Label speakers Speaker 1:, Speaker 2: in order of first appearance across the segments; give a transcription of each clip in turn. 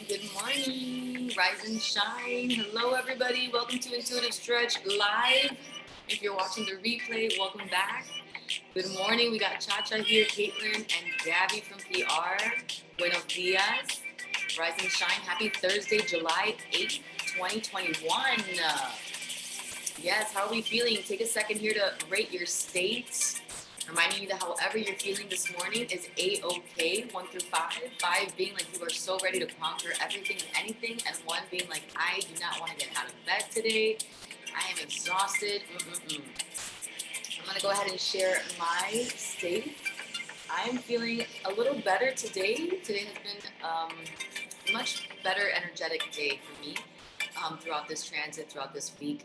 Speaker 1: Good morning, rise and shine. Hello everybody, welcome to Intuitive Stretch Live. If you're watching the replay, welcome back. Good morning, we got Cha-Cha here, Caitlin and Gabby from PR. Buenos dias, rise and shine. Happy Thursday, July 8th, 2021. Yes, how are we feeling? Take a second here to rate your state. Reminding you that however you're feeling this morning is A-OK, 1 through 5. 5 being like you are so ready to conquer everything and anything, and 1 being like, I do not want to get out of bed today. I am exhausted. I'm going to go ahead and share my state. I'm feeling a little better today. Today has been a much better energetic day for me throughout this transit, throughout this week.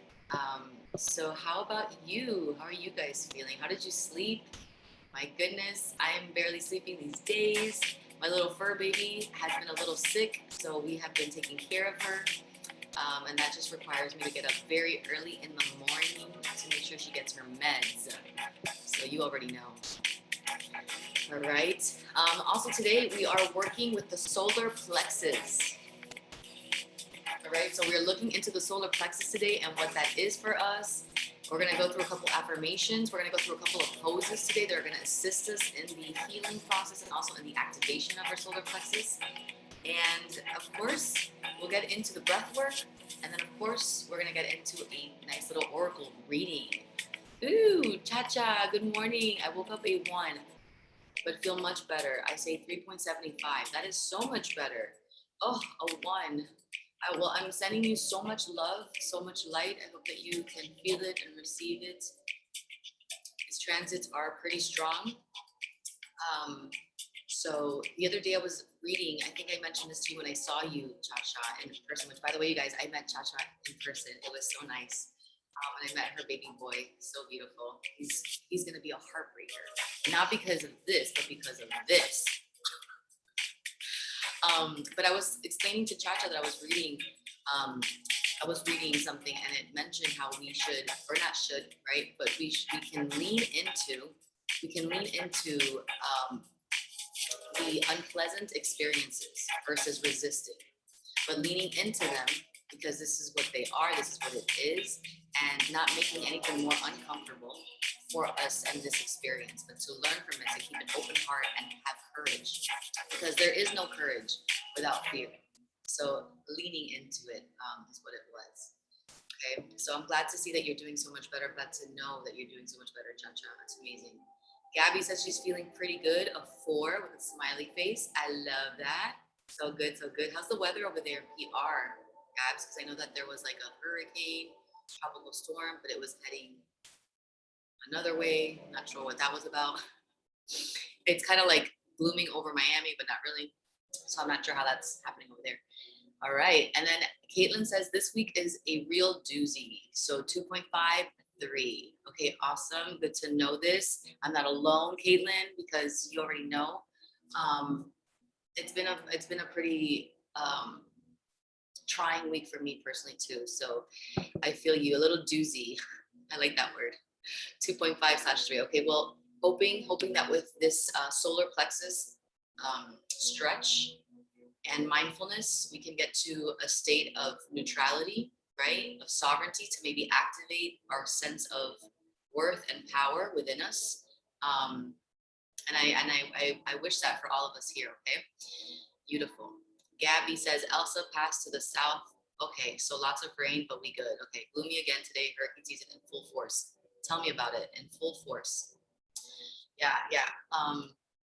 Speaker 1: So how about you? How are you guys feeling? How did you sleep? My goodness, I am barely sleeping these days. My little fur baby has been a little sick, so we have been taking care of her. And that just requires me to get up very early in the morning to make sure she gets her meds. So you already know. All right. Also today we are working with the solar plexus. All right, so we're looking into the solar plexus today and what that is for us. We're going to go through a couple affirmations. We're going to go through a couple of poses today that are going to assist us in the healing process and also in the activation of our solar plexus. And of course, we'll get into the breath work. And then of course, we're going to get into a nice little oracle reading. Ooh, Cha-Cha, good morning. I woke up a 1, but feel much better. I say 3.75. That is so much better. Oh, a 1. Well, I'm sending you so much love, so much light. I hope that you can feel it and receive it. These transits are pretty strong. So the other day I was reading, I think I mentioned this to you when I saw you, Cha-Cha, in person, which by the way, you guys, I met Cha-Cha in person. It was so nice. And I met her baby boy, so beautiful. He's going to be a heartbreaker. Not because of this, but because of this. But I was explaining to Cha-Cha that I was reading something, and it mentioned how we should, or not should, right? But we can lean into the unpleasant experiences versus resisting, but leaning into them because this is what they are, this is what it is, and not making anything more uncomfortable for us in this experience, but to learn from it, to keep an open heart and have courage, because there is no courage without fear. So leaning into it is what it was. Okay, so I'm glad to see that you're doing so much better. I'm glad to know that you're doing so much better, Cha-Cha. That's amazing. Gabby says she's feeling pretty good, a 4 with a smiley face. I love that. So good, so good. How's the weather over there, PR, Gabs? Because I know that there was like a hurricane, tropical storm, but it was heading another way. Not sure what that was about. It's kind of like blooming over Miami, but not really. So I'm not sure how that's happening over there. All right. And then Caitlin says this week is a real doozy. So 2.53. Okay, awesome. Good to know this. I'm not alone, Caitlin, because you already know. It's been a pretty trying week for me personally too. So I feel you, a little doozy. I like that word. 2.5/3. Okay, well, hoping that with this solar plexus stretch and mindfulness, we can get to a state of neutrality, right? Of sovereignty, to maybe activate our sense of worth and power within us. And I wish that for all of us here, okay? Beautiful. Gabby says, Elsa passed to the south. Okay, so lots of rain, but we good. Okay, gloomy again today, hurricane season in full force. Tell me about it, in full force. Yeah,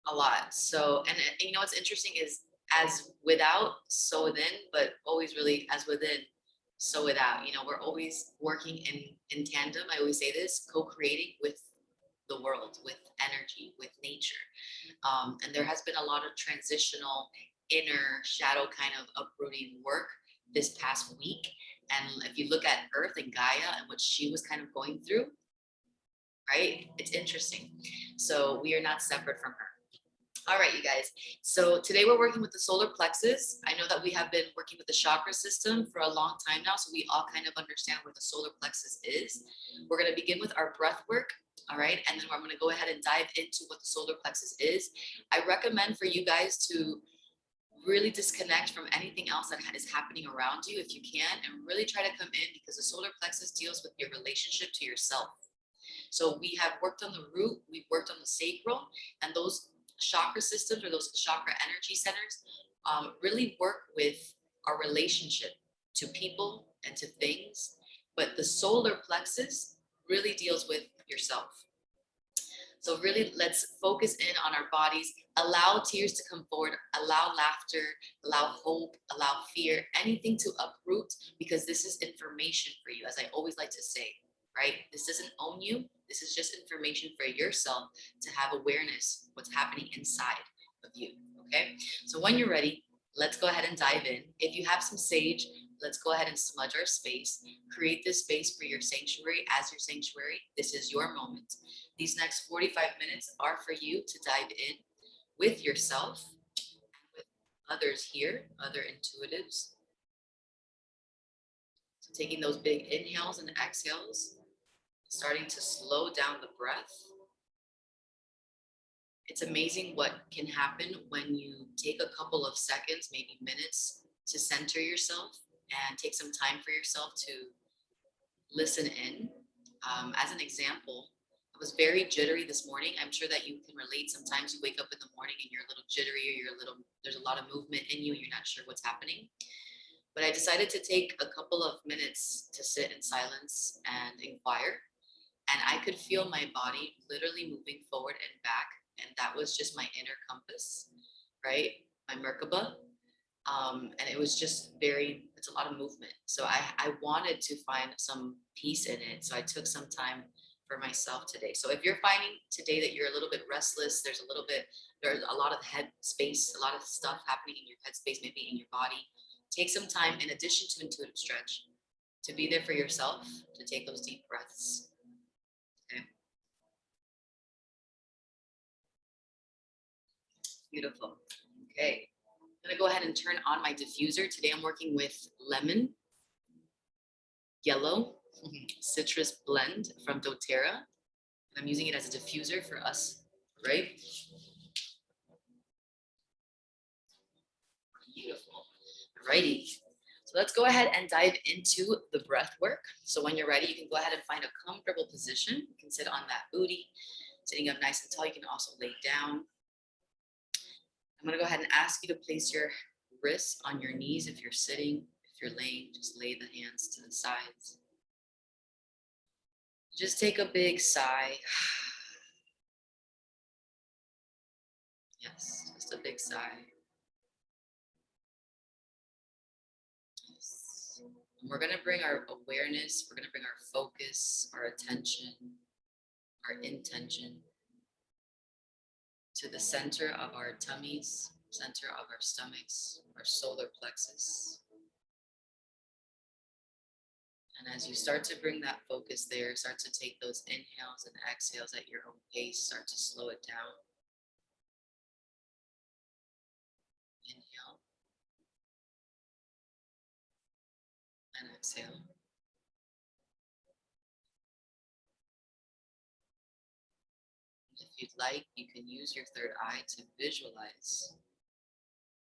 Speaker 1: a lot. So, and you know what's interesting is as without, so within, but always really as within, so without. You know, we're always working in tandem. I always say this, co-creating with the world, with energy, with nature. And there has been a lot of transitional inner shadow kind of uprooting work this past week. And if you look at Earth and Gaia and what she was kind of going through, right? It's interesting. So we are not separate from her. All right, you guys. So today we're working with the solar plexus. I know that we have been working with the chakra system for a long time now, so we all kind of understand where the solar plexus is. We're going to begin with our breath work. All right, and then I'm going to go ahead and dive into what the solar plexus is. I recommend for you guys to really disconnect from anything else that is happening around you if you can, and really try to come in, because the solar plexus deals with your relationship to yourself. So we have worked on the root, we've worked on the sacral, and those chakra systems, or those chakra energy centers, really work with our relationship to people and to things. But the solar plexus really deals with yourself. So really, let's focus in on our bodies, allow tears to come forward, allow laughter, allow hope, allow fear, anything to uproot, because this is information for you, as I always like to say, right? This doesn't own you. This is just information for yourself to have awareness what's happening inside of you, okay? So when you're ready, let's go ahead and dive in. If you have some sage, let's go ahead and smudge our space. Create this space for your sanctuary as your sanctuary. This is your moment. These next 45 minutes are for you to dive in with yourself, with others here, other intuitives. So taking those big inhales and exhales, starting to slow down the breath. It's amazing what can happen when you take a couple of seconds, maybe minutes, to center yourself and take some time for yourself to listen in. As an example, I was very jittery this morning. I'm sure that you can relate. Sometimes you wake up in the morning and you're a little jittery, or there's a lot of movement in you and you're not sure what's happening. But I decided to take a couple of minutes to sit in silence and inquire. And I could feel my body literally moving forward and back. And that was just my inner compass, right? My Merkaba. And it was just it's a lot of movement. So I wanted to find some peace in it. So I took some time for myself today. So if you're finding today that you're a little bit restless, there's a lot of head space, a lot of stuff happening in your head space, maybe in your body, take some time, in addition to intuitive stretch, to be there for yourself, to take those deep breaths. Okay. Beautiful. Okay. I'm gonna go ahead and turn on my diffuser. Today I'm working with lemon, yellow, citrus blend from doTERRA. And I'm using it as a diffuser for us, right? Beautiful. Alrighty. So let's go ahead and dive into the breath work. So when you're ready, you can go ahead and find a comfortable position. You can sit on that booty, sitting up nice and tall. You can also lay down. I'm gonna go ahead and ask you to place your wrists on your knees if you're sitting. If you're laying, just lay the hands to the sides. Just take a big sigh. Yes, just a big sigh. Yes. And we're gonna bring our awareness, we're gonna bring our focus, our attention, our intention to the center of our tummies, center of our stomachs, our solar plexus. And as you start to bring that focus there, start to take those inhales and exhales at your own pace, start to slow it down. Inhale. And exhale. If you'd like, you can use your third eye to visualize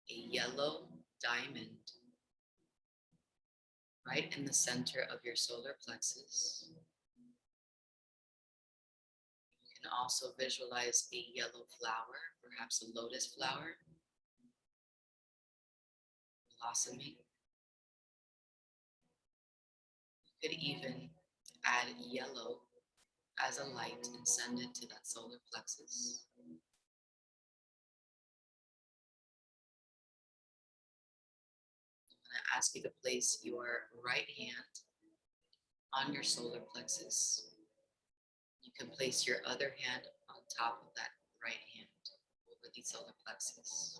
Speaker 1: a yellow diamond right in the center of your solar plexus. You can also visualize a yellow flower, perhaps a lotus flower, blossoming. You could even add yellow as a light and send it to that solar plexus. I'm going to ask you to place your right hand on your solar plexus. You can place your other hand on top of that right hand over the solar plexus.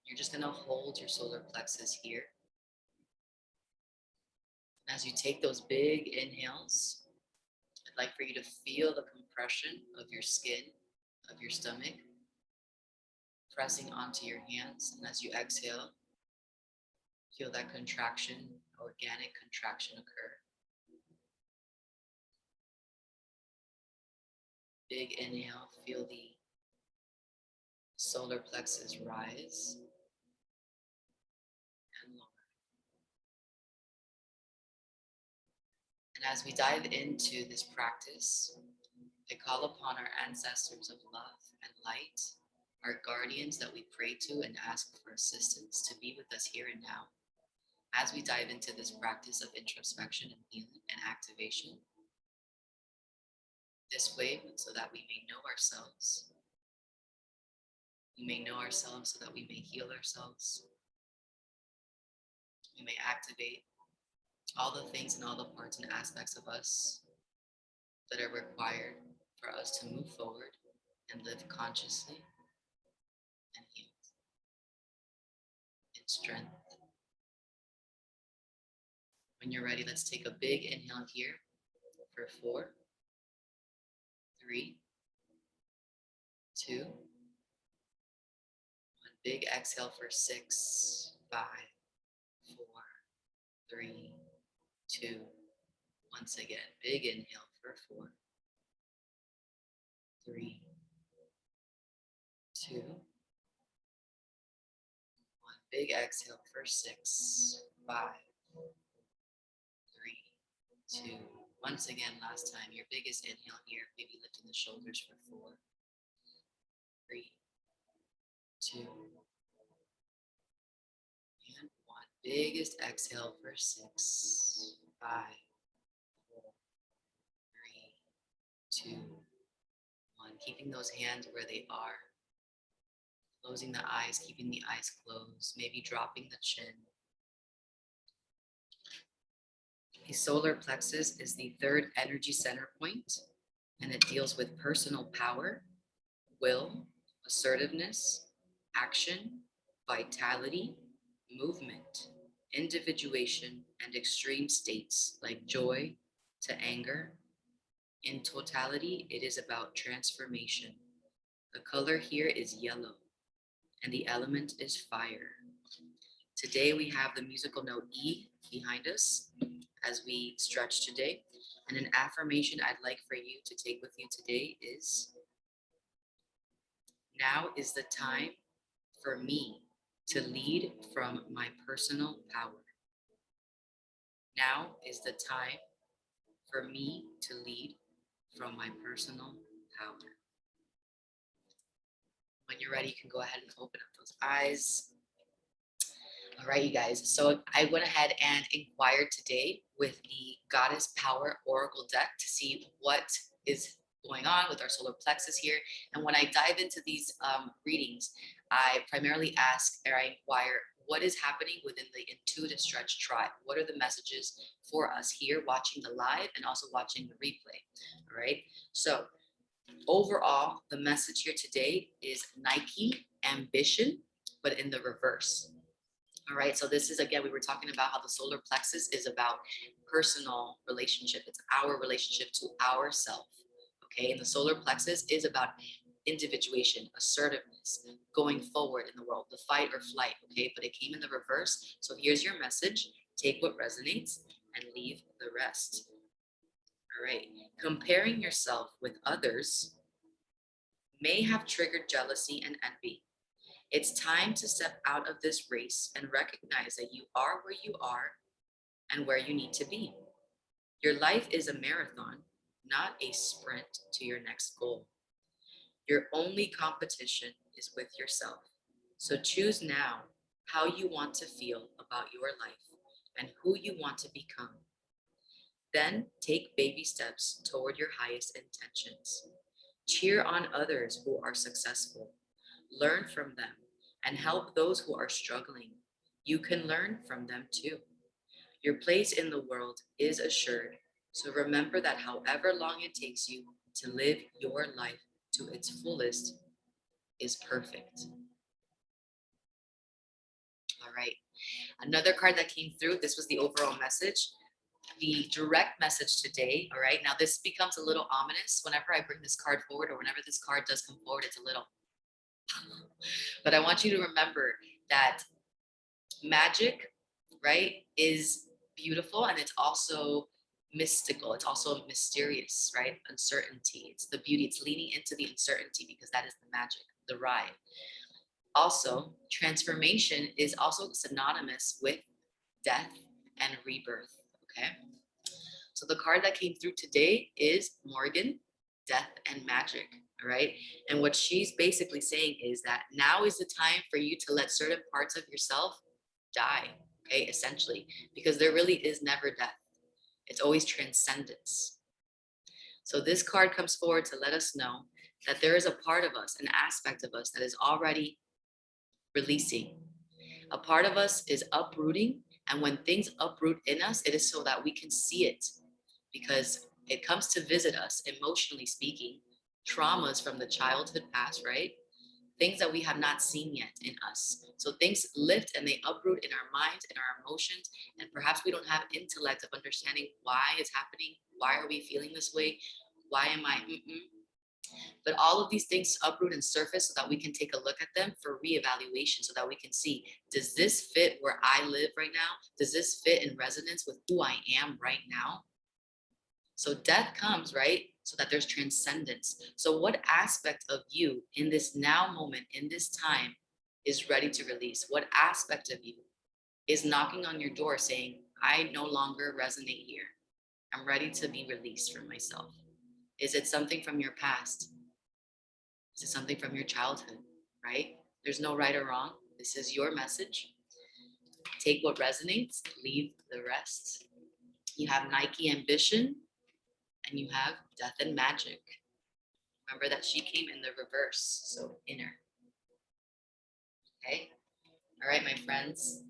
Speaker 1: You're just going to hold your solar plexus here. And as you take those big inhales, I'd like for you to feel the compression of your skin, of your stomach, pressing onto your hands. And as you exhale, feel that contraction, organic contraction occur. Big inhale, feel the solar plexus rise and lower. And as we dive into this practice, I call upon our ancestors of love and light, our guardians that we pray to and ask for assistance to be with us here and now. As we dive into this practice of introspection and healing and activation, this way so that we may know ourselves. We may know ourselves so that we may heal ourselves. We may activate all the things and all the parts and aspects of us that are required for us to move forward and live consciously and healed in strength. When you're ready, let's take a big inhale here for 4, 3, 2, 1. Big exhale for 6, 5, 4, 3, 2. Once again, big inhale for 4, 3, 2, 1. Big exhale for 6, 5, 3, 2. Once again, last time, your biggest inhale here, maybe lifting the shoulders for 4, 3, 2, and 1. Biggest exhale for 6, 5, 4, 3, 2, 1. Keeping those hands where they are. Closing the eyes, keeping the eyes closed, maybe dropping the chin. The solar plexus is the third energy center point, and it deals with personal power, will, assertiveness, action, vitality, movement, individuation, and extreme states like joy to anger. In totality, it is about transformation. The color here is yellow, and the element is fire. Today we have the musical note E behind us as we stretch today. And an affirmation I'd like for you to take with you today is, now is the time for me to lead from my personal power. Now is the time for me to lead from my personal power. When you're ready, you can go ahead and open up those eyes. All right, you guys. So I went ahead and inquired today with the Goddess Power Oracle deck to see what is going on with our solar plexus here. And when I dive into these readings, I primarily ask or I inquire what is happening within the Intuitive Stretch tribe. What are the messages for us here watching the live and also watching the replay? All right. So overall, the message here today is Nike ambition, but in the reverse. All right, so this is, again, we were talking about how the solar plexus is about personal relationship. It's our relationship to ourself, okay? And the solar plexus is about individuation, assertiveness, going forward in the world, the fight or flight, okay? But it came in the reverse. So here's your message. Take what resonates and leave the rest. All right. Comparing yourself with others may have triggered jealousy and envy. It's time to step out of this race and recognize that you are where you are and where you need to be. Your life is a marathon, not a sprint to your next goal. Your only competition is with yourself. So choose now how you want to feel about your life and who you want to become. Then take baby steps toward your highest intentions. Cheer on others who are successful. Learn from them and help those who are struggling. You can learn from them too. Your place in the world is assured. So remember that however long it takes you to live your life to its fullest is perfect. All right. Another card that came through, this was the overall message. The direct message today, all right? Now this becomes a little ominous whenever I bring this card forward, or whenever this card does come forward, it's a little. But I want you to remember that magic, right, is beautiful, and it's also mystical. It's also mysterious, right? Uncertainty. It's the beauty. It's leaning into the uncertainty, because that is the magic, the ride. Also, transformation is also synonymous with death and rebirth, okay? So the card that came through today is Morgan, Death and Magic, all right? And what she's basically saying is that now is the time for you to let certain parts of yourself die, okay, essentially, because there really is never death. It's always transcendence. So this card comes forward to let us know that there is a part of us, an aspect of us that is already releasing. A part of us is uprooting, and when things uproot in us, it is so that we can see it, because it comes to visit us, emotionally speaking, traumas from the childhood past, right? Things that we have not seen yet in us. So things lift and they uproot in our minds, in our emotions, and perhaps we don't have intellect of understanding why it's happening. Why are we feeling this way? Why am I? But all of these things uproot and surface so that we can take a look at them for reevaluation, so that we can see, does this fit where I live right now? Does this fit in resonance with who I am right now? So death comes, right? So that there's transcendence. So what aspect of you in this now moment, in this time, is ready to release? What aspect of you is knocking on your door saying, I no longer resonate here. I'm ready to be released from myself. Is it something from your past? Is it something from your childhood, right? There's no right or wrong. This is your message. Take what resonates, leave the rest. You have Nike Ambition, and you have Death and Magic. Remember that she came in the reverse, so inner. Okay? All right, my friends.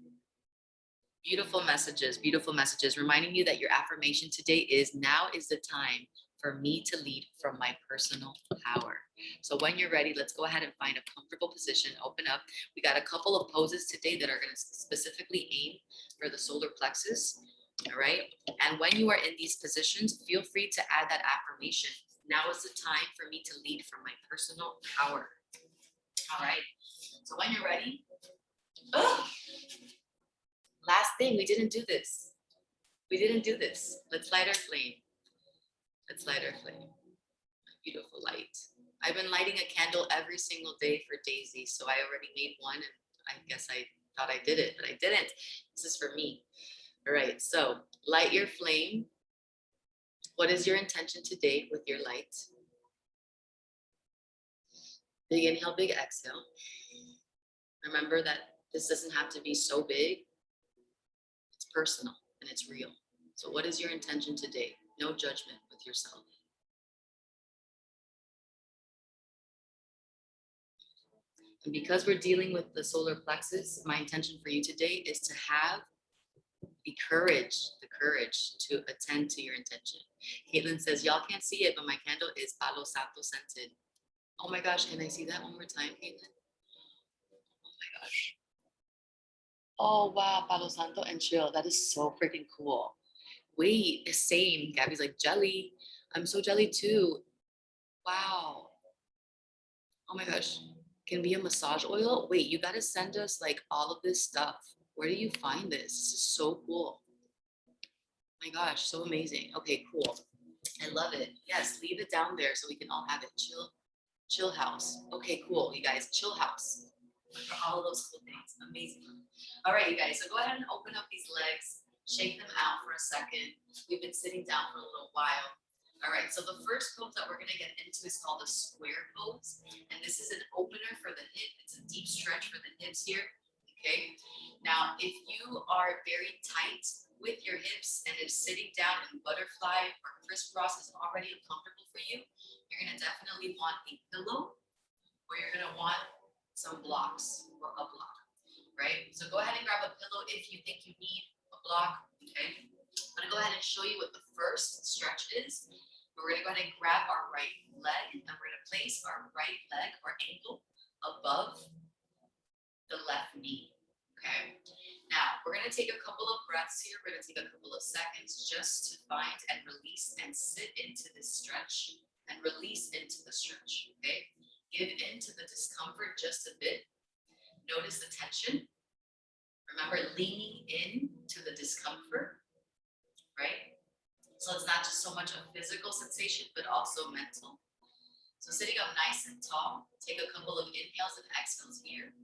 Speaker 1: Beautiful messages, reminding you that your affirmation today is, now is the time for me to lead from my personal power. So when you're ready, let's go ahead and find a comfortable position, open up. We got a couple of poses today that are going to specifically aim for the solar plexus. All right. And when you are in these positions, feel free to add that affirmation. Now is the time for me to lead from my personal power. All right. So when you're ready, last thing, we didn't do this. Let's light our flame. Let's light our flame. Beautiful light. I've been lighting a candle every single day for Daisy, so I already made one, and I guess I thought I did it, but I didn't. This is for me. All right, so light your flame. What is your intention today with your light? Big inhale, big exhale. Remember that this doesn't have to be so big. It's personal and it's real. So what is your intention today? No judgment with yourself. And because we're dealing with the solar plexus, my intention for you today is to have the courage to attend to your intention. Caitlin says, y'all can't see it, but my candle is Palo Santo scented. Oh my gosh, can I see that one more time, Caitlin? Oh my gosh. Oh wow, Palo Santo and chill. That is so freaking cool. Wait, the same. Gabby's like, jelly. I'm so jelly too. Wow. Oh my gosh. Can be a massage oil? Wait, you gotta send us like all of this stuff. Where do you find this? This is so cool. Oh my gosh, so amazing. Okay, cool. I love it. Yes, leave it down there so we can all have it. Chill house. Okay, cool, you guys. Chill house. For all of those cool things. Amazing. All right, you guys. So go ahead and open up these legs. Shake them out for a second. We've been sitting down for a little while. All right, so the first pose that we're going to get into is called the square pose. And this is an opener for the hip. It's a deep stretch for the hips here. Okay. Now, if you are very tight with your hips and if sitting down in butterfly or crisscross is already uncomfortable for you, you're going to definitely want a pillow or you're going to want some blocks or a block, right? So go ahead and grab a pillow if you think you need a block, okay? I'm gonna go ahead and show you what the first stretch is. We're gonna go ahead and grab our right leg and we're gonna place our right leg or ankle above the left knee, okay? Now, we're gonna take a couple of breaths here. We're gonna take a couple of seconds just to find and release and sit into this stretch and release into the stretch, okay? Give into the discomfort just a bit. Notice the tension. Remember, leaning in to the discomfort, right? So it's not just so much a physical sensation, but also mental. So sitting up nice and tall, take a couple of inhales and exhales here.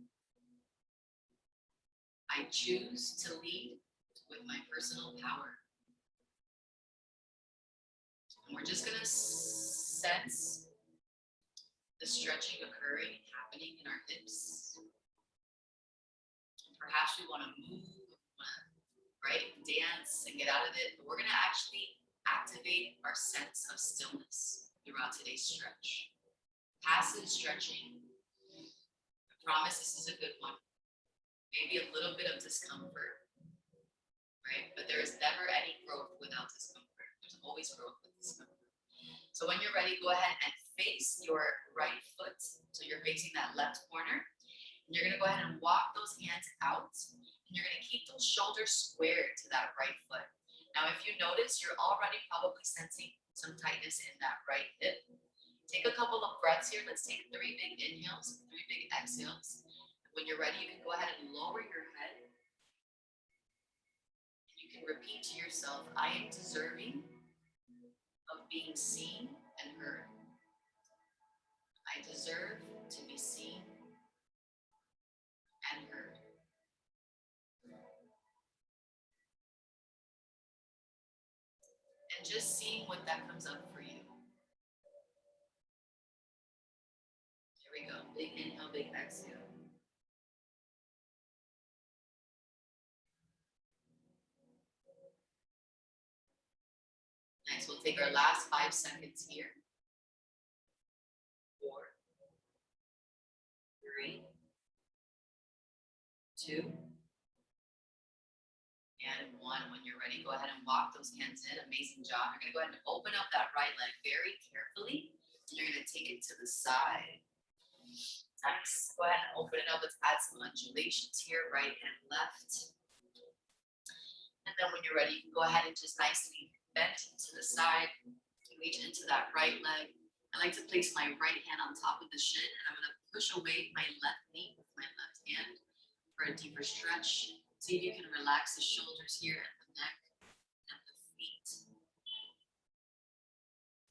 Speaker 1: I choose to lead with my personal power. And we're just gonna sense the stretching occurring, happening in our hips. Perhaps we want to move, right? Dance and get out of it. But we're going to actually activate our sense of stillness throughout today's stretch. Passive stretching. I promise this is a good one. Maybe a little bit of discomfort, right? But there is never any growth without discomfort. There's always growth with discomfort. So when you're ready, go ahead and face your right foot. So you're facing that left corner. And you're gonna go ahead and walk those hands out. And you're gonna keep those shoulders squared to that right foot. Now, if you notice, you're already probably sensing some tightness in that right hip. Take a couple of breaths here. Let's take 3 big inhales, 3 big exhales. When you're ready, you can go ahead and lower your head. And you can repeat to yourself, I am deserving of being seen and heard. I deserve to be seen and heard. And just seeing what that comes up for you. Here we go. Big inhale, big exhale. Next, we'll take our last 5 seconds here. 4, 3, 2, and 1. When you're ready, go ahead and walk those hands in. Amazing job. You're going to go ahead and open up that right leg very carefully. And you're going to take it to the side. Nice. Go ahead and open it up. Let's add some undulations here, right and left. And then when you're ready, you can go ahead and just nicely bend to the side. Reach into that right leg. I like to place my right hand on top of the shin, and I'm going to push away my left knee with my left hand for a deeper stretch. See if you can relax the shoulders here and the neck and the feet.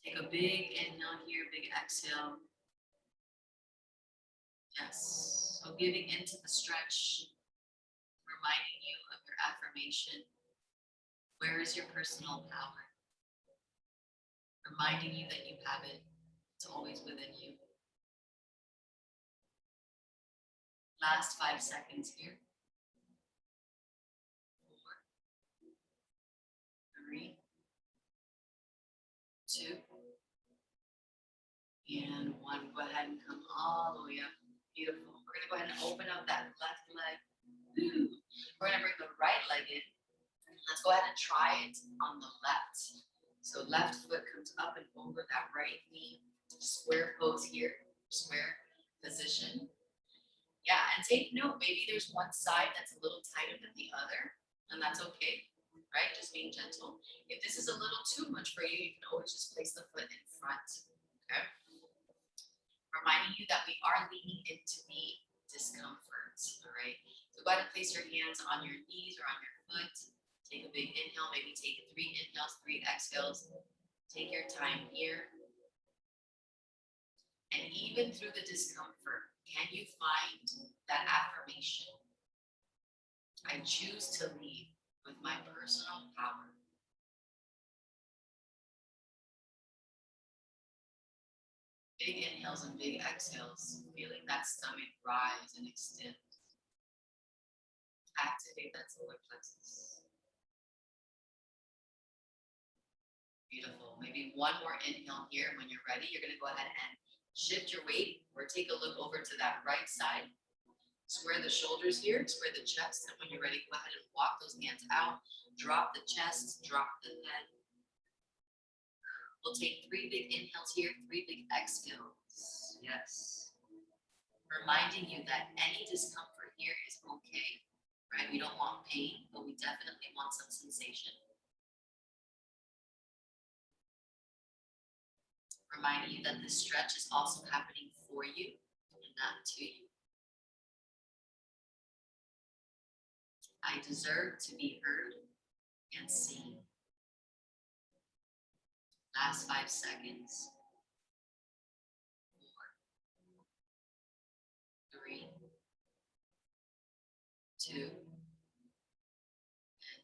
Speaker 1: Take a big inhale here, big exhale. Yes. So giving into the stretch, reminding you of your affirmation. Where is your personal power? Reminding you that you have it. It's always within you. Last 5 seconds here. 4, 3, 2, and 1. Go ahead and come all the way up. Beautiful. We're going to go ahead and open up that left leg. Woo. We're going to bring the right leg in. Let's go ahead and try it on the left. So left foot comes up and over that right knee. Square pose here. Square position. Yeah, and take note, maybe there's one side that's a little tighter than the other, and that's okay, right? Just being gentle. If this is a little too much for you, you can always just place the foot in front, okay? Reminding you that we are leaning into the discomfort, all right? So go ahead and place your hands on your knees or on your foot. Take a big inhale, maybe take 3 inhales, 3 exhales. Take your time here. And even through the discomfort, can you find that affirmation? I choose to lead with my personal power. Big inhales and big exhales, feeling that stomach rise and extend. Activate that solar plexus. Beautiful. Maybe one more inhale here. When you're ready, you're going to go ahead and shift your weight or take a look over to that right side. Square the shoulders here, square the chest. And when you're ready, go ahead and walk those hands out. Drop the chest, drop the head. We'll take 3 big inhales here, 3 big exhales. Yes. Reminding you that any discomfort here is okay, right? We don't want pain, but we definitely want some sensation. Reminding you that this stretch is also happening for you and not to you. I deserve to be heard and seen. Last 5 seconds. 4, 3, 2, and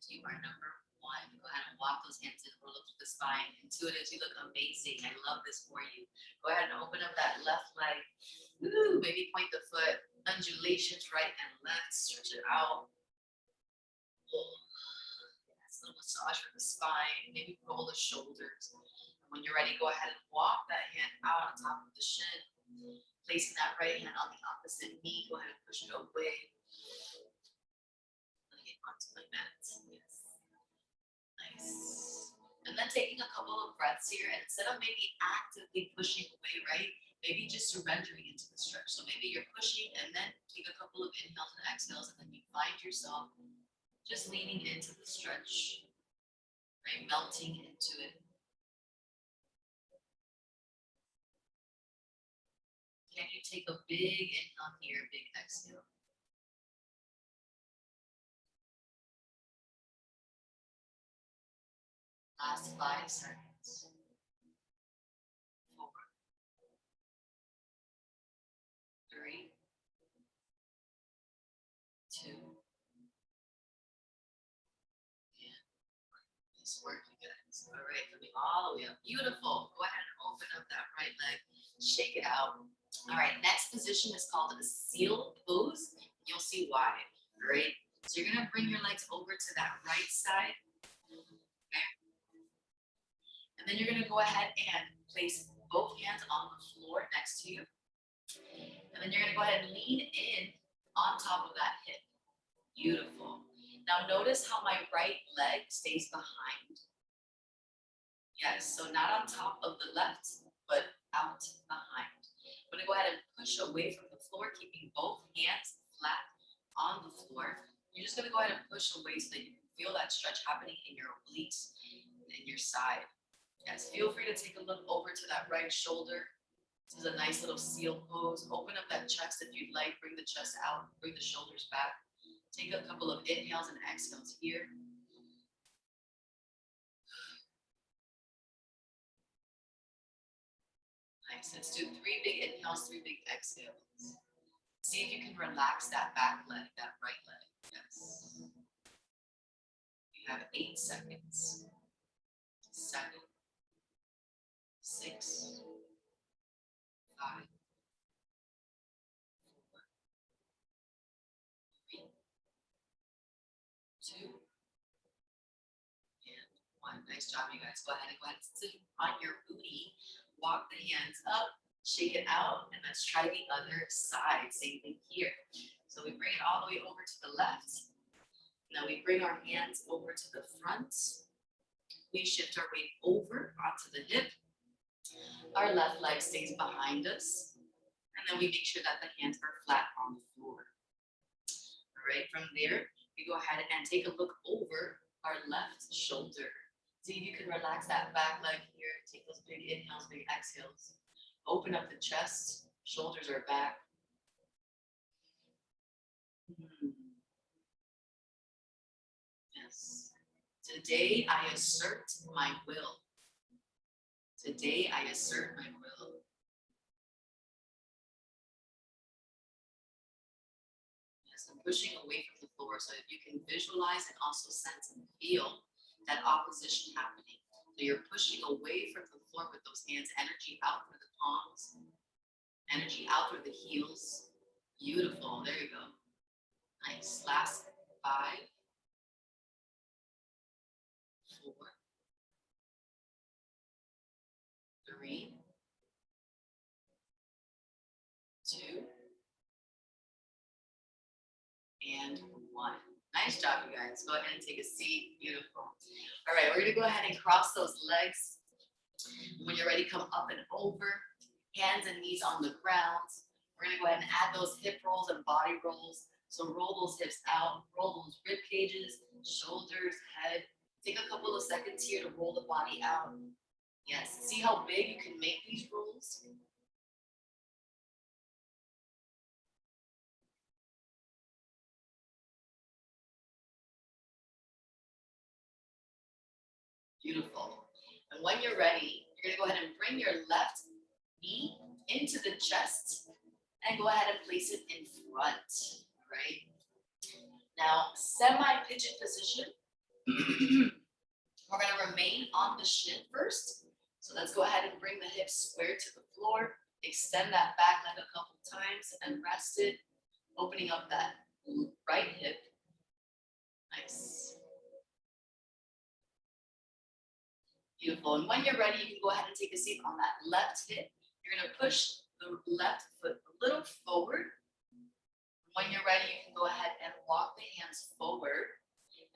Speaker 1: you are number 1. Go ahead and walk those hands in, roll up to the spine. Intuitive, you look amazing. I love this for you. Go ahead and open up that left leg. Woo, maybe point the foot. Undulations right and left. Stretch it out. Yes, a little massage for the spine. Maybe roll the shoulders. When you're ready, go ahead and walk that hand out on top of the shin. Placing that right hand on the opposite knee. Go ahead and push it away. Letting it onto my mat. Yes. Nice. And then taking a couple of breaths here. And instead of maybe actively pushing away, right? Maybe just surrendering into the stretch. So maybe you're pushing and then take a couple of inhales and exhales. And then you find yourself just leaning into the stretch. Right? Melting into it. Can you take a big inhale here, big exhale? Last 5 seconds. 4, 3, 2, and nice work, you guys. All right, coming all the way up. Beautiful. Go ahead and open up that right leg. Shake it out. All right, next position is called a seal pose. You'll see why. All right, so you're gonna bring your legs over to that right side. Okay. And then you're gonna go ahead and place both hands on the floor next to you. And then you're gonna go ahead and lean in on top of that hip. Beautiful. Now notice how my right leg stays behind. Yes, so not on top of the left, but out behind. I'm gonna go ahead and push away from the floor, keeping both hands flat on the floor. You're just gonna go ahead and push away so that you can feel that stretch happening in your obliques and in your side. Yes, feel free to take a look over to that right shoulder. This is a nice little seal pose. Open up that chest if you'd like. Bring the chest out, bring the shoulders back. Take a couple of inhales and exhales here. Nice. Let's do 3 big inhales, 3 big exhales. See if you can relax that back leg, that right leg. Yes. You have 8 seconds. 7, 6, 5, 4, 3, 2, and 1. Nice job, you guys. Go ahead and sit on your booty. Walk the hands up, shake it out, and let's try the other side. Same thing here. So we bring it all the way over to the left. Now we bring our hands over to the front. We shift our weight over onto the hip. Our left leg stays behind us. And then we make sure that the hands are flat on the floor. All right, from there, we go ahead and take a look over our left shoulder. See if you can relax that back leg here. Take those big inhales, big exhales. Open up the chest. Shoulders are back. Yes. Today I assert my will. Today I assert my will. Yes, I'm pushing away from the floor so that you can visualize and also sense and feel that opposition happening. So you're pushing away from the floor with those hands, energy out through the palms, energy out through the heels. Beautiful. There you go. Nice. Last 5, 4, 3, 2, and 1. Nice job, you guys. Go ahead and take a seat. Beautiful. All right, we're going to go ahead and cross those legs. When you're ready, come up and over. Hands and knees on the ground. We're going to go ahead and add those hip rolls and body rolls. So roll those hips out, roll those rib cages, shoulders, head. Take a couple of seconds here to roll the body out. Yes, see how big you can make these rolls? Beautiful. And when you're ready, you're going to go ahead and bring your left knee into the chest and go ahead and place it in front, right? Now, semi-pigeon position. We're going to remain on the shin first. So let's go ahead and bring the hips square to the floor. Extend that back leg a couple times and rest it, opening up that right hip. Nice. Beautiful. And when you're ready, you can go ahead and take a seat on that left hip. You're going to push the left foot a little forward. When you're ready, you can go ahead and walk the hands forward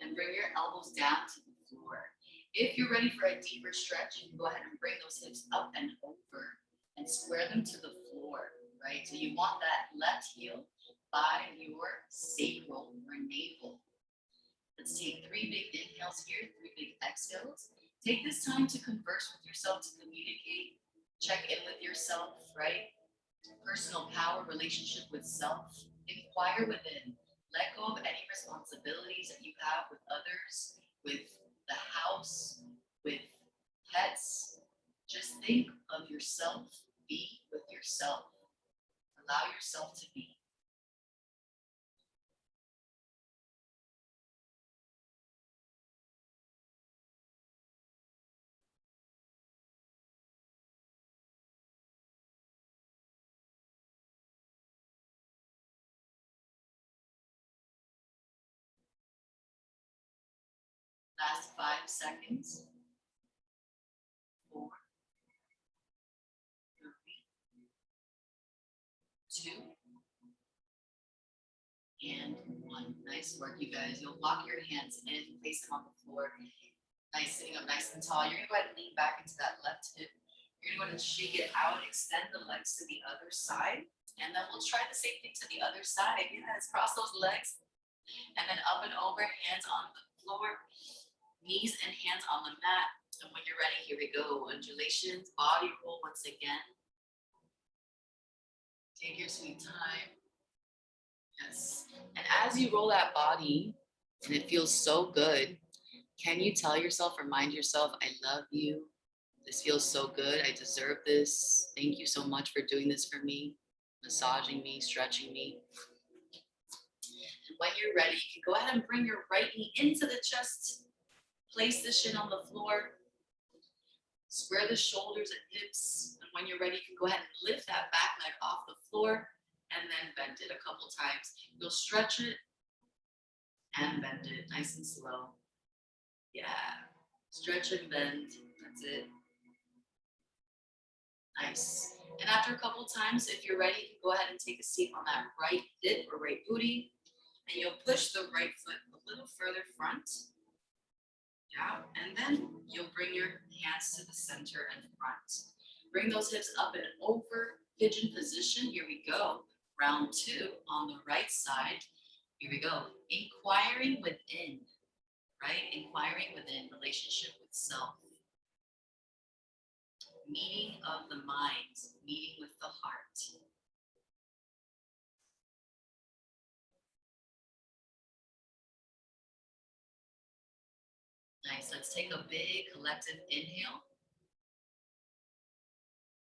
Speaker 1: and bring your elbows down to the floor. If you're ready for a deeper stretch, you can go ahead and bring those hips up and over and square them to the floor, right? So you want that left heel by your sacral or navel. Let's take 3 big inhales here, 3 big exhales. Take this time to converse with yourself, to communicate, check in with yourself, right? Personal power, relationship with self. Inquire within. Let go of any responsibilities that you have with others, with the house, with pets. Just think of yourself. Be with yourself. Allow yourself to be. Last 5 seconds. 4, 3, 2, and 1. Nice work, you guys. You'll lock your hands in, place them on the floor. Nice, sitting up nice and tall. You're going to go ahead and lean back into that left hip. You're going to go ahead and shake it out, extend the legs to the other side. And then we'll try the same thing to the other side. Yes, cross those legs. And then up and over, hands on the floor, knees and hands on the mat. And when you're ready, here we go. Undulations, body roll once again. Take your sweet time. Yes. And as you roll that body, and it feels so good, can you tell yourself, remind yourself, I love you. This feels so good. I deserve this. Thank you so much for doing this for me, massaging me, stretching me. And when you're ready, you can go ahead and bring your right knee into the chest. Place the shin on the floor. Square the shoulders and hips. And when you're ready, you can go ahead and lift that back leg off the floor and then bend it a couple times. You'll stretch it and bend it nice and slow. Yeah. Stretch and bend. That's it. Nice. And after a couple times, if you're ready, you can go ahead and take a seat on that right hip or right booty. And you'll push the right foot a little further front. Yeah. And then you'll bring your hands to the center and front. Bring those hips up and over, pigeon position. Here we go. Round 2 on the right side. Here we go. Inquiring within, right? Inquiring within, relationship with self. Meeting of the mind, meeting with the heart. Nice. Let's take a big collective inhale.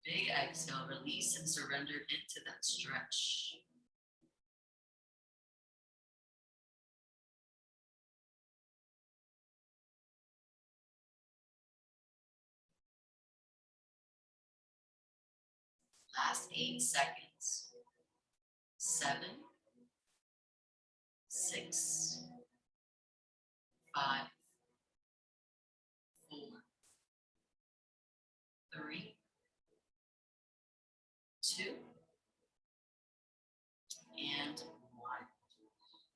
Speaker 1: Big exhale. Release and surrender into that stretch. Last 8 seconds. 7, 6, 5, 4, 3, 2, and 1.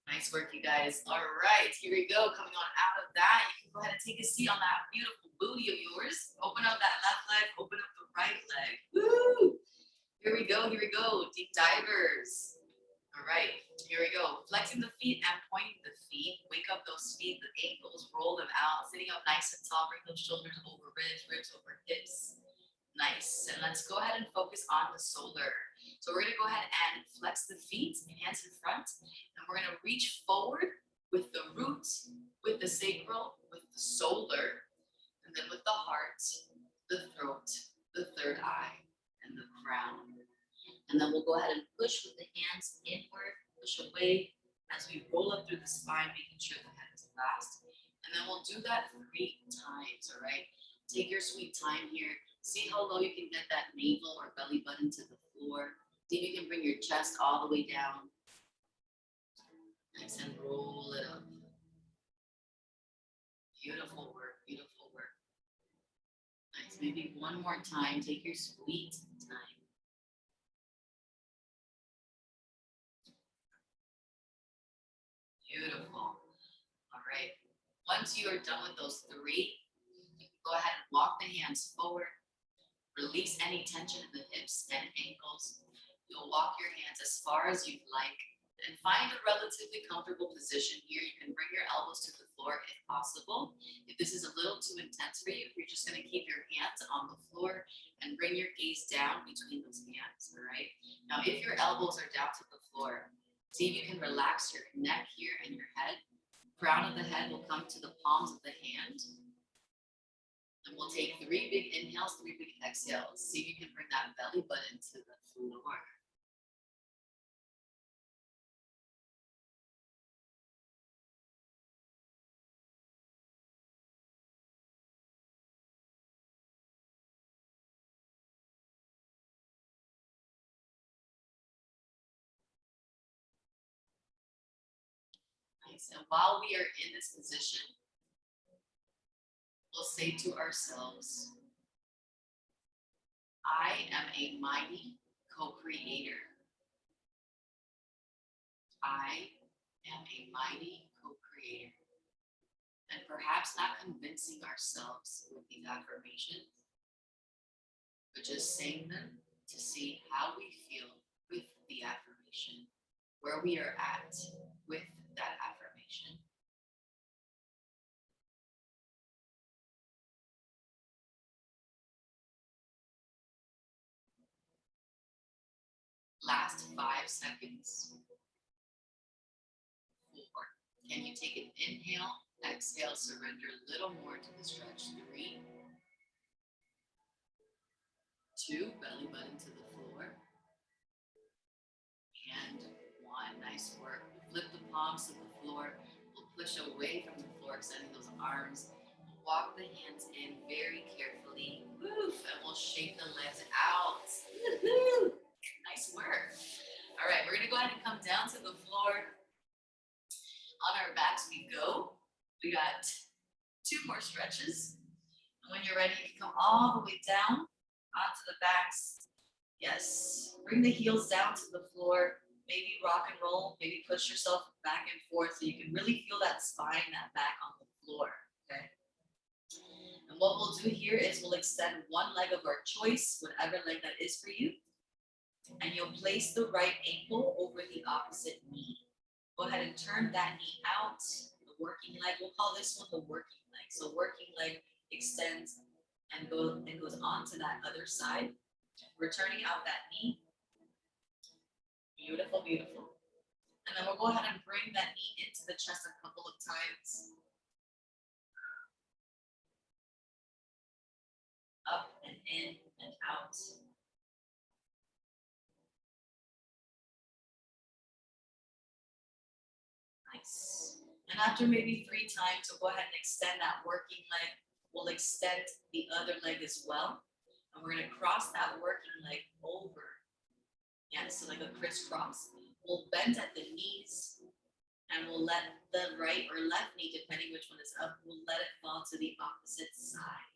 Speaker 1: Nice work, you guys. All right, here we go. Coming on out of that, you can go ahead and take a seat on that beautiful booty of yours. Open up that left leg, open up the right leg. Woo! Here we go, here we go. Deep divers. All right, here we go. Flexing the feet and pointing the feet. Wake up those feet, the ankles, roll them out. Sitting up nice and tall, bring those shoulders over ribs over hips. Nice. And let's go ahead and focus on the solar. So we're gonna go ahead and flex the feet, hands in front, and we're gonna reach forward with the root, with the sacral, with the solar, and then with the heart, the throat, the third eye, and the crown. And then we'll go ahead and push with the hands inward, push away as we roll up through the spine, making sure the head is last. And then we'll do that 3 times, all right? Take your sweet time here. See how low you can get that navel or belly button to the floor. See if you can bring your chest all the way down. Nice, and roll it up. Beautiful work, beautiful work. Nice, maybe one more time. Take your sweet time. Beautiful. All right. Once you are done with those 3, you can go ahead and walk the hands forward. Release any tension in the hips and ankles. You'll walk your hands as far as you'd like and find a relatively comfortable position here. You can bring your elbows to the floor if possible. If this is a little too intense for you, you're just going to keep your hands on the floor and bring your gaze down between those hands, all right? Now, if your elbows are down to the floor, see if you can relax your neck here and your head. Crown of the head will come to the palms of the hand. And we'll take 3 big inhales, 3 big exhales. See if you can bring that belly button to the floor. Nice. And while we are in this position, we'll say to ourselves, I am a mighty co-creator. I am a mighty co-creator. And perhaps not convincing ourselves with these affirmations, but just saying them to see how we feel with the affirmation, where we are at with that affirmation. Last 5 seconds. 4. Can you take an inhale, exhale, surrender a little more to the stretch. 3, 2, belly button to the floor. And 1, nice work. Flip the palms to the floor. We'll push away from the floor, extending those arms. Walk the hands in very carefully. Woof, and we'll shake the legs out. Woo-hoo. Nice work. All right, we're gonna go ahead and come down to the floor. On our backs we go. We got 2 more stretches. And when you're ready, you can come all the way down onto the backs. Yes, bring the heels down to the floor. Maybe rock and roll, maybe push yourself back and forth so you can really feel that spine, that back on the floor, okay? And what we'll do here is we'll extend one leg of our choice, whatever leg that is for you. And you'll place the right ankle over the opposite knee. Go ahead and turn that knee out. The working leg, we'll call this one the working leg. So working leg extends and goes on to that other side. Returning out that knee. Beautiful, beautiful. And then we'll go ahead and bring that knee into the chest a couple of times. in and out. Nice. And after maybe 3 times, we'll go ahead and extend that working leg. We'll extend the other leg as well. And we're going to cross that working leg over. Yeah, so like a crisscross. We'll bend at the knees and we'll let the right or left knee, depending which one is up, we'll let it fall to the opposite side.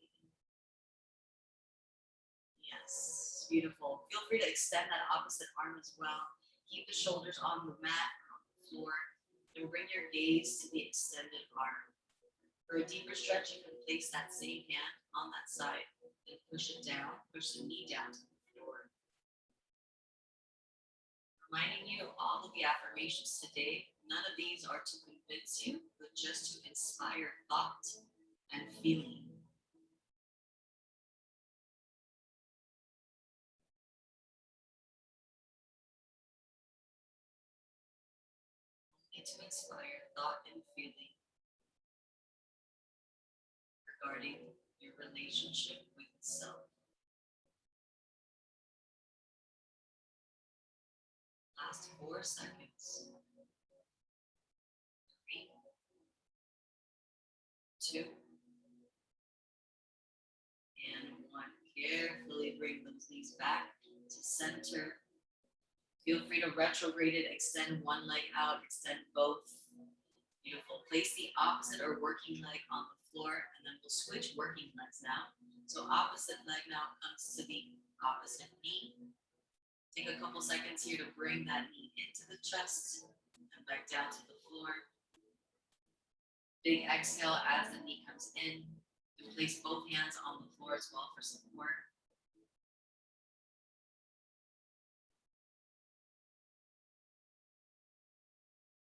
Speaker 1: Yes, beautiful. Feel free to extend that opposite arm as well. Keep the shoulders on the mat or on the floor. And bring your gaze to the extended arm. For a deeper stretch, you can place that same hand on that side and push it down, push the knee down to the floor. Reminding you of all of the affirmations today, none of these are to convince you, but just to inspire thought and feeling. Only to inspire thought and feeling regarding your relationship with self. Last 4 seconds. 3, 2, and 1. Carefully bring those knees back to center. Feel free to retrograde it, extend one leg out, extend both. Beautiful. Place the opposite or working leg on the floor, and then we'll switch working legs now. So opposite leg now comes to the opposite knee. Take a couple seconds here to bring that knee into the chest and back down to the floor. Big exhale as the knee comes in. And place both hands on the floor as well for support.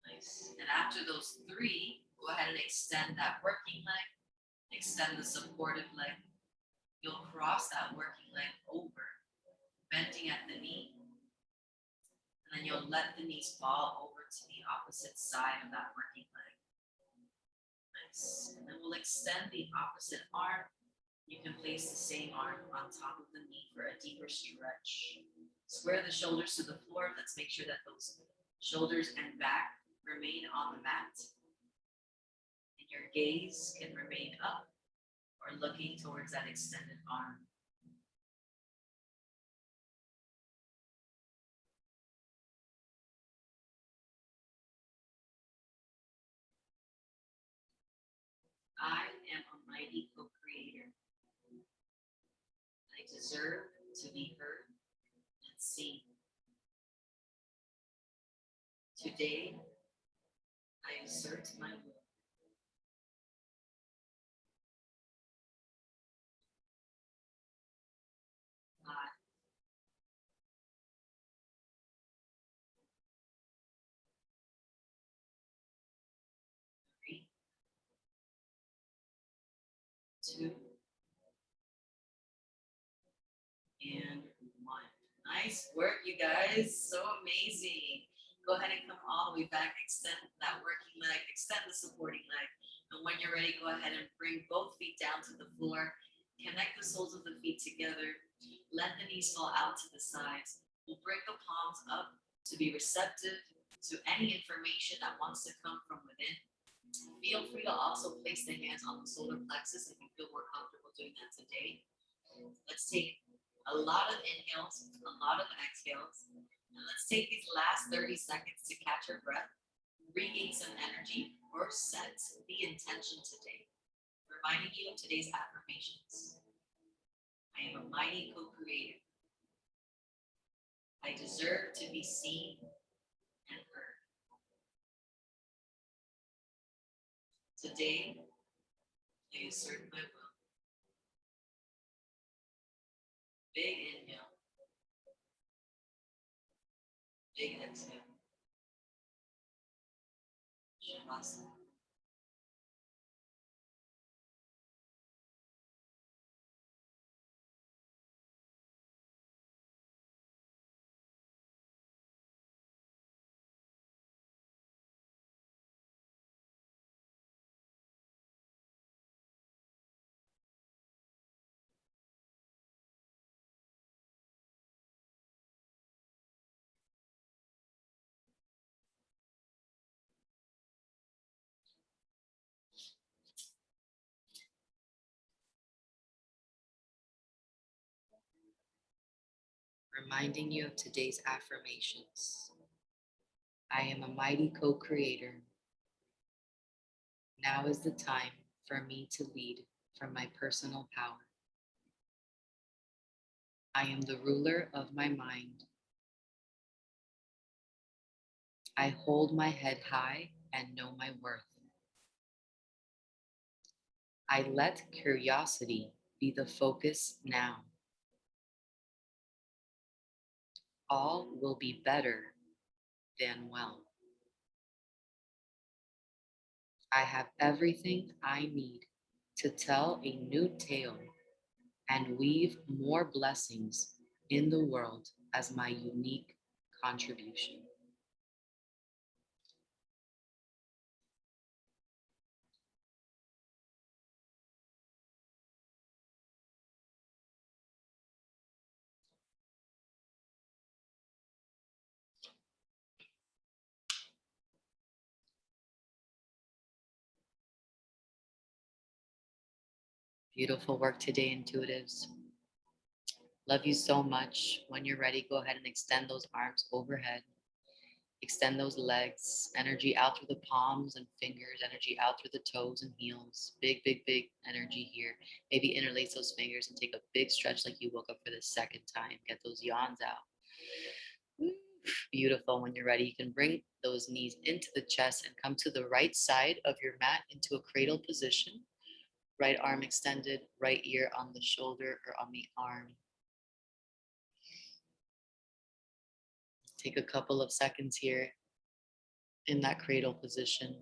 Speaker 1: Nice. And after those 3, go ahead and extend that working leg. Extend the supportive leg. You'll cross that working leg over, bending at the knee. And then you'll let the knees fall over to the opposite side of that working leg. Nice. And then we'll extend the opposite arm. You can place the same arm on top of the knee for a deeper stretch. Square the shoulders to the floor. Let's make sure that those shoulders and back remain on the mat. And your gaze can remain up or looking towards that extended arm. I am a mighty co-creator. I deserve to be heard and seen. Today, I assert my will. Five, 3, 2, and 1. Nice work, you guys. So amazing. Go ahead and come all the way back. Extend that working leg. Extend the supporting leg. And when you're ready, go ahead and bring both feet down to the floor. Connect the soles of the feet together. Let the knees fall out to the sides. We'll bring the palms up to be receptive to any information that wants to come from within. Feel free to also place the hands on the solar plexus if you feel more comfortable doing that today. Let's take a lot of inhales, a lot of exhales. And let's take these last 30 seconds to catch your breath, regain some energy, or set the intention today. Reminding you of today's affirmations. I am a mighty co-creator. I deserve to be seen and heard. Today, I assert my will. Big inhale. Big exhale. Shavasana. reminding you of today's affirmations. I am a mighty co-creator. Now is the time for me to lead from my personal power. I am the ruler of my mind. I hold my head high and know my worth. I let curiosity be the focus now. All will be better than well. I have everything I need to tell a new tale and weave more blessings in the world as my unique contribution. Beautiful work today, intuitives. Love you so much. When you're ready, go ahead and extend those arms overhead. Extend those legs, energy out through the palms and fingers, energy out through the toes and heels. Big, big, big energy here. Maybe interlace those fingers and take a big stretch like you woke up for the second time. Get those yawns out. Beautiful. When you're ready, you can bring those knees into the chest and come to the right side of your mat into a cradle position. Right arm extended, right ear on the shoulder or on the arm. Take a couple of seconds here in that cradle position.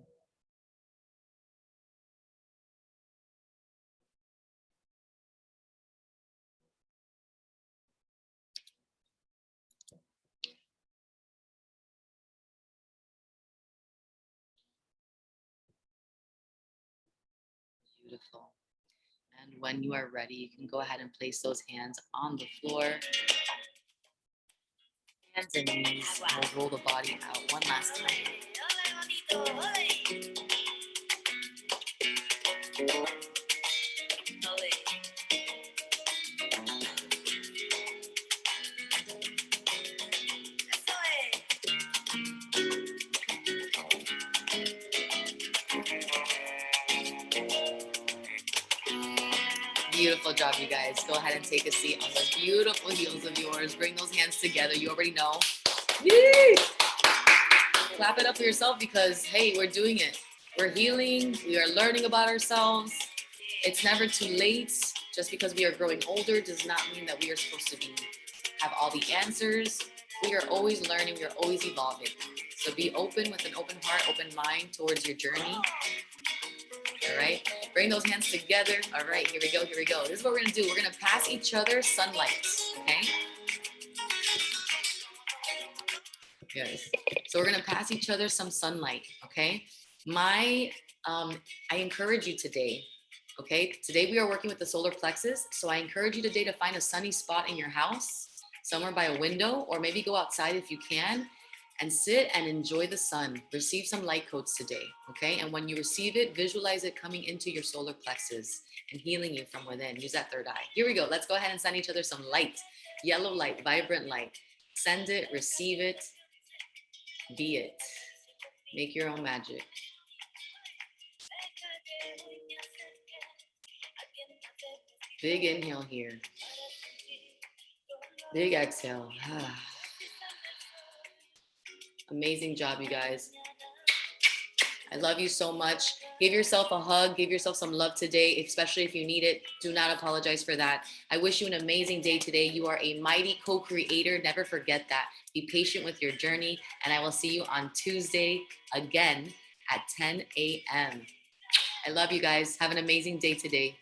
Speaker 1: Beautiful. And when you are ready, you can go ahead and place those hands on the floor. Hands and knees. And we'll roll the body out one last time. Beautiful job, you guys. Go ahead and take a seat on those beautiful heels of yours. Bring those hands together. You already know. Yay! Clap it up for yourself because, hey, we're doing it. We're healing. We are learning about ourselves. It's never too late. Just because we are growing older does not mean that we are supposed to have all the answers. We are always learning. We are always evolving. So be open with an open heart, open mind towards your journey. All right, bring those hands together. All right, here we go, here we go. This is what we're gonna do. We're gonna pass each other sunlight, okay? Yes. So we're gonna pass each other some sunlight, okay? I encourage you today, okay? Today we are working with the solar plexus. So I encourage you today to find a sunny spot in your house, somewhere by a window, or maybe go outside if you can, and sit and enjoy the sun. Receive some light codes today, okay? And when you receive it, visualize it coming into your solar plexus and healing you from within. Use that third eye. Here we go. Let's go ahead and send each other some light. Yellow light, vibrant light. Send it, receive it, be it. Make your own magic. Big inhale here. Big exhale. Amazing job, you guys. I love you so much. Give yourself a hug. Give yourself some love today, especially if you need it. Do not apologize for that. I wish you an amazing day today. You are a mighty co-creator. Never forget that. Be patient with your journey. And I will see you on Tuesday again at 10 a.m. I love you guys. Have an amazing day today.